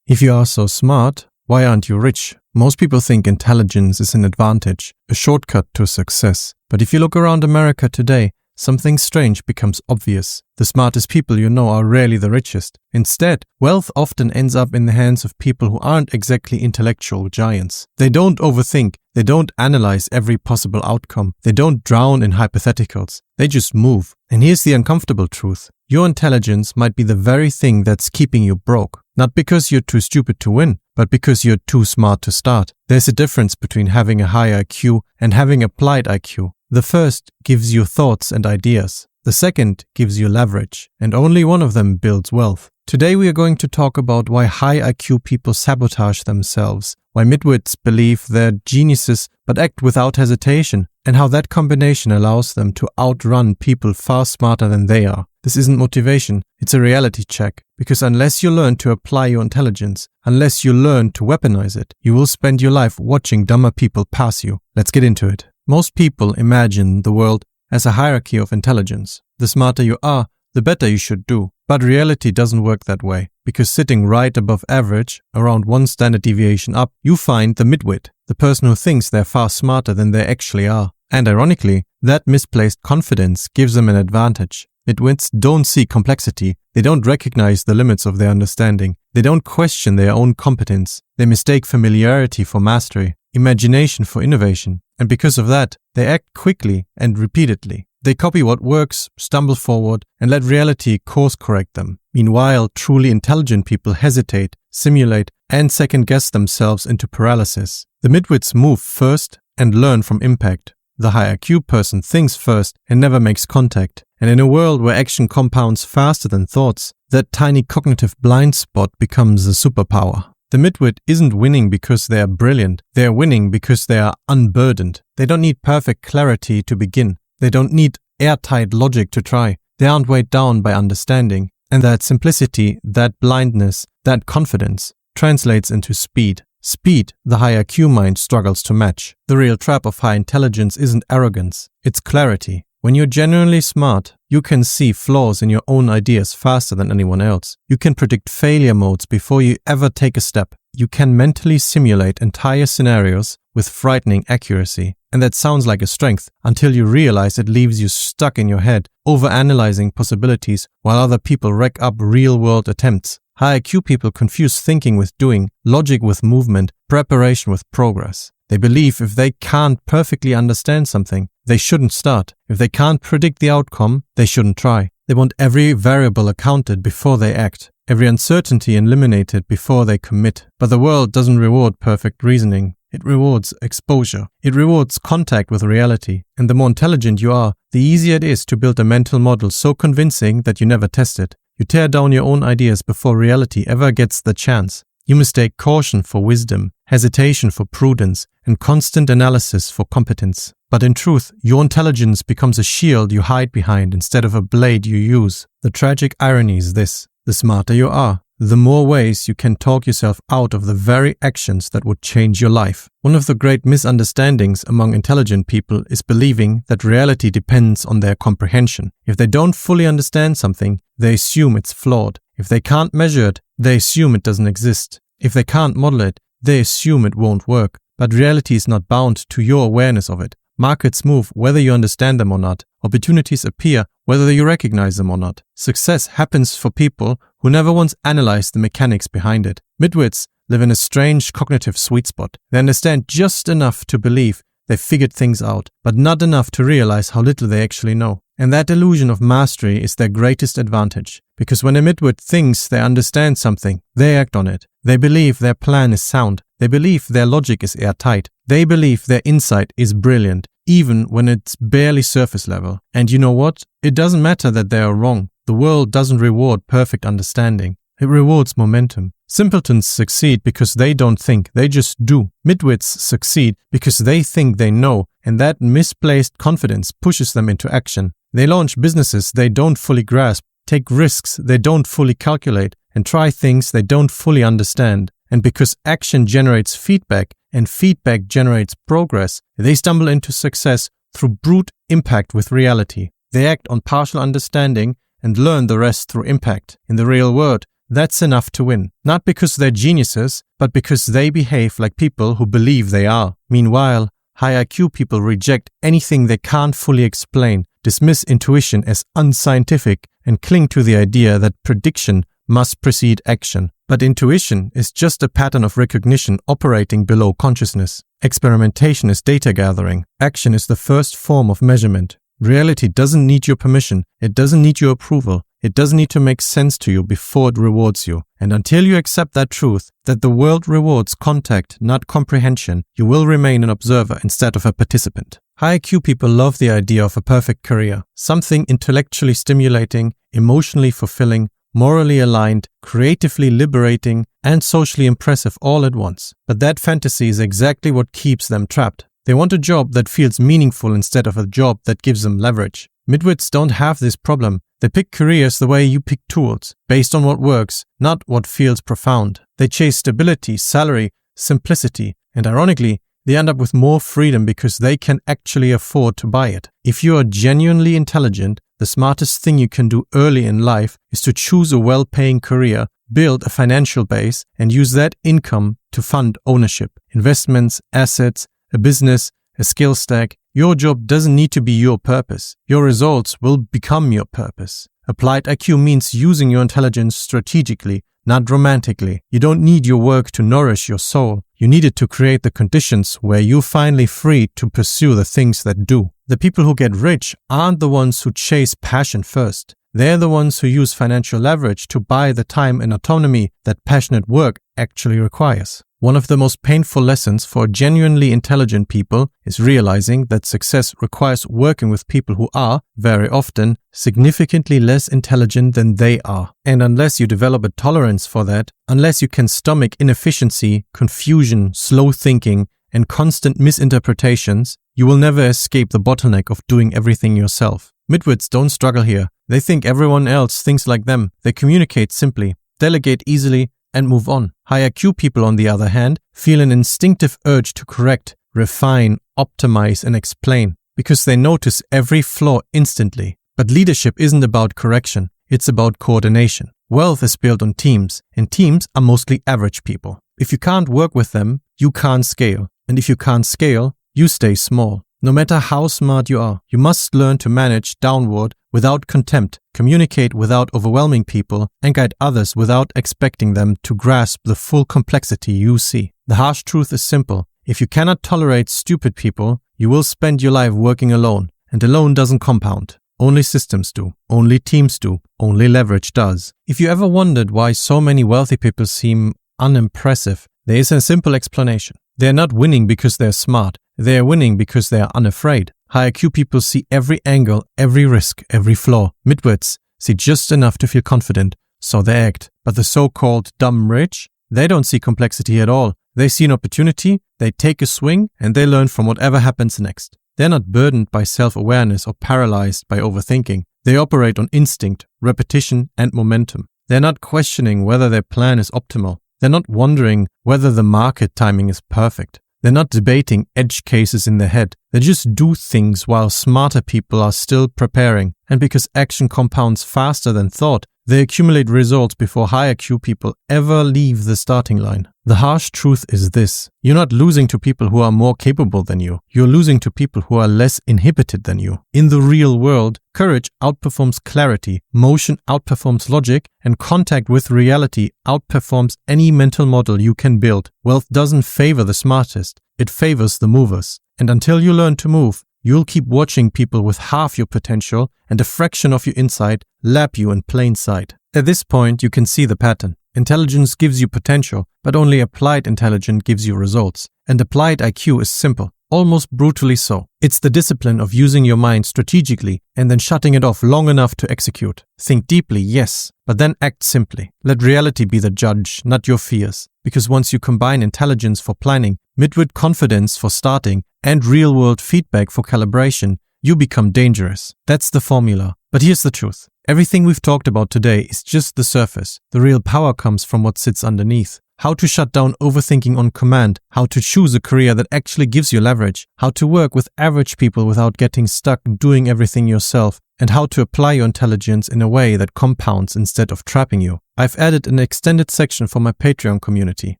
If you are so smart, why aren't you rich? Most people think intelligence is an advantage, a shortcut to success. But if you look around America today, something strange becomes obvious. The smartest people you know are rarely the richest. Instead, wealth often ends up in the hands of people who aren't exactly intellectual giants. They don't overthink, they don't analyze every possible outcome, they don't drown in hypotheticals, they just move. And here's the uncomfortable truth. Your intelligence might be the very thing that's keeping you broke. Not because you're too stupid to win, but because you're too smart to start. There's a difference between having a high IQ and having applied IQ. The first gives you thoughts and ideas. The second gives you leverage, and only one of them builds wealth. Today we are going to talk about why high IQ people sabotage themselves, why midwits believe they're geniuses but act without hesitation, and how that combination allows them to outrun people far smarter than they are. This isn't motivation, it's a reality check, because unless you learn to apply your intelligence, unless you learn to weaponize it, you will spend your life watching dumber people pass you. Let's get into it. Most people imagine the world as a hierarchy of intelligence. The smarter you are, the better you should do. But reality doesn't work that way, because sitting right above average, around one standard deviation up, you find the midwit, the person who thinks they're far smarter than they actually are. And ironically, that misplaced confidence gives them an advantage. Midwits don't see complexity, they don't recognize the limits of their understanding, they don't question their own competence, they mistake familiarity for mastery, imagination for innovation, and because of that, they act quickly and repeatedly. They copy what works, stumble forward, and let reality course-correct them. Meanwhile, truly intelligent people hesitate, simulate, and second-guess themselves into paralysis. The midwits move first and learn from impact. The high IQ person thinks first and never makes contact. And in a world where action compounds faster than thoughts, that tiny cognitive blind spot becomes a superpower. The midwit isn't winning because they are brilliant. They are winning because they are unburdened. They don't need perfect clarity to begin. They don't need airtight logic to try. They aren't weighed down by understanding. And that simplicity, that blindness, that confidence translates into speed. Speed, the high IQ mind struggles to match. The real trap of high intelligence isn't arrogance, it's clarity. When you're genuinely smart, you can see flaws in your own ideas faster than anyone else. You can predict failure modes before you ever take a step. You can mentally simulate entire scenarios with frightening accuracy. And that sounds like a strength until you realize it leaves you stuck in your head, overanalyzing possibilities while other people rack up real-world attempts. High IQ people confuse thinking with doing, logic with movement, preparation with progress. They believe if they can't perfectly understand something, they shouldn't start. If they can't predict the outcome, they shouldn't try. They want every variable accounted before they act, every uncertainty eliminated before they commit. But the world doesn't reward perfect reasoning. It rewards exposure. It rewards contact with reality. And the more intelligent you are, the easier it is to build a mental model so convincing that you never test it. You tear down your own ideas before reality ever gets the chance. You mistake caution for wisdom, hesitation for prudence, and constant analysis for competence. But in truth, your intelligence becomes a shield you hide behind instead of a blade you use. The tragic irony is this: the smarter you are, the more ways you can talk yourself out of the very actions that would change your life. One of the great misunderstandings among intelligent people is believing that reality depends on their comprehension. If they don't fully understand something, they assume it's flawed. If they can't measure it, they assume it doesn't exist. If they can't model it, they assume it won't work. But reality is not bound to your awareness of it. Markets move whether you understand them or not. Opportunities appear whether you recognize them or not. Success happens for people who never once analyzed the mechanics behind it. Midwits live in a strange cognitive sweet spot. They understand just enough to believe they've figured things out, but not enough to realize how little they actually know. And that illusion of mastery is their greatest advantage. Because when a midwit thinks they understand something, they act on it. They believe their plan is sound. They believe their logic is airtight. They believe their insight is brilliant, even when it's barely surface level. And you know what? It doesn't matter that they are wrong. The world doesn't reward perfect understanding. It rewards momentum. Simpletons succeed because they don't think, they just do. Midwits succeed because they think they know, and that misplaced confidence pushes them into action. They launch businesses they don't fully grasp, take risks they don't fully calculate, and try things they don't fully understand. And because action generates feedback, and feedback generates progress, they stumble into success through brute impact with reality. They act on partial understanding and learn the rest through impact. In the real world, that's enough to win. Not because they're geniuses, but because they behave like people who believe they are. Meanwhile, high IQ people reject anything they can't fully explain, dismiss intuition as unscientific, and cling to the idea that prediction must precede action. But intuition is just a pattern of recognition operating below consciousness. Experimentation is data gathering. Action is the first form of measurement. Reality doesn't need your permission. It doesn't need your approval. It doesn't need to make sense to you before it rewards you. And until you accept that truth, that the world rewards contact, not comprehension, you will remain an observer instead of a participant. High IQ people love the idea of a perfect career. Something intellectually stimulating, emotionally fulfilling, morally aligned, creatively liberating, and socially impressive all at once. But that fantasy is exactly what keeps them trapped. They want a job that feels meaningful instead of a job that gives them leverage. Midwits don't have this problem. They pick careers the way you pick tools, based on what works, not what feels profound. They chase stability, salary, simplicity, and ironically, they end up with more freedom because they can actually afford to buy it. If you are genuinely intelligent, the smartest thing you can do early in life is to choose a well-paying career, build a financial base, and use that income to fund ownership, investments, assets, a business, a skill stack. Your job doesn't need to be your purpose. Your results will become your purpose. Applied IQ means using your intelligence strategically, not romantically. You don't need your work to nourish your soul. You need it to create the conditions where you're finally free to pursue the things that do. The people who get rich aren't the ones who chase passion first. They're the ones who use financial leverage to buy the time and autonomy that passionate work actually requires. One of the most painful lessons for genuinely intelligent people is realizing that success requires working with people who are, very often, significantly less intelligent than they are. And unless you develop a tolerance for that, unless you can stomach inefficiency, confusion, slow thinking, and constant misinterpretations, you will never escape the bottleneck of doing everything yourself. Midwits don't struggle here. They think everyone else thinks like them. They communicate simply, delegate easily, and move on. High IQ people, on the other hand, feel an instinctive urge to correct, refine, optimize, and explain, because they notice every flaw instantly. But leadership isn't about correction, it's about coordination. Wealth is built on teams, and teams are mostly average people. If you can't work with them, you can't scale. And if you can't scale, you stay small. No matter how smart you are, you must learn to manage downward without contempt, communicate without overwhelming people, and guide others without expecting them to grasp the full complexity you see. The harsh truth is simple. If you cannot tolerate stupid people, you will spend your life working alone, and alone doesn't compound. Only systems do. Only teams do. Only leverage does. If you ever wondered why so many wealthy people seem unimpressive, there is a simple explanation. They are not winning because they're smart. They are winning because they are unafraid. High IQ people see every angle, every risk, every flaw. Midwits see just enough to feel confident, so they act. But the so-called dumb rich, they don't see complexity at all. They see an opportunity, they take a swing, and they learn from whatever happens next. They're not burdened by self-awareness or paralyzed by overthinking. They operate on instinct, repetition, and momentum. They're not questioning whether their plan is optimal. They're not wondering whether the market timing is perfect. They're not debating edge cases in their head. They just do things while smarter people are still preparing. And because action compounds faster than thought, they accumulate results before high IQ people ever leave the starting line. The harsh truth is this. You're not losing to people who are more capable than you. You're losing to people who are less inhibited than you. In the real world, courage outperforms clarity, motion outperforms logic, and contact with reality outperforms any mental model you can build. Wealth doesn't favor the smartest. It favors the movers. And until you learn to move, you'll keep watching people with half your potential and a fraction of your insight lap you in plain sight. At this point, you can see the pattern. Intelligence gives you potential, but only applied intelligence gives you results. And applied IQ is simple, almost brutally so. It's the discipline of using your mind strategically and then shutting it off long enough to execute. Think deeply, yes, but then act simply. Let reality be the judge, not your fears. Because once you combine intelligence for planning, midwit confidence for starting, and real-world feedback for calibration, you become dangerous. That's the formula. But here's the truth. Everything we've talked about today is just the surface. The real power comes from what sits underneath. how to shut down overthinking on command, how to choose a career that actually gives you leverage, how to work with average people without getting stuck doing everything yourself, and how to apply your intelligence in a way that compounds instead of trapping you. I've added an extended section for my Patreon community.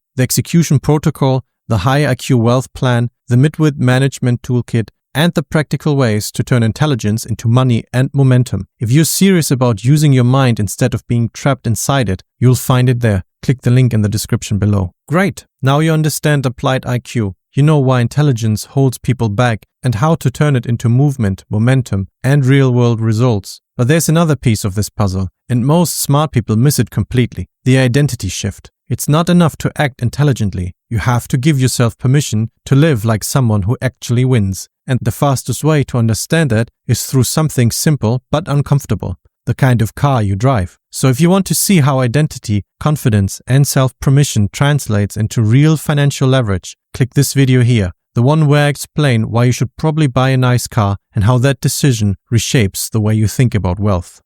The execution protocol, the high IQ wealth plan, the midwit management toolkit, and the practical ways to turn intelligence into money and momentum. If you're serious about using your mind instead of being trapped inside it, you'll find it there. Click the link in the description below. Great! Now you understand applied IQ. You know why intelligence holds people back and how to turn it into movement, momentum, and real-world results. But there's another piece of this puzzle, and most smart people miss it completely: the identity shift. It's not enough to act intelligently. You have to give yourself permission to live like someone who actually wins. And the fastest way to understand that is through something simple but uncomfortable: the kind of car you drive. So if you want to see how identity, confidence, and self-permission translates into real financial leverage, click this video here, the one where I explain why you should probably buy a nice car and how that decision reshapes the way you think about wealth.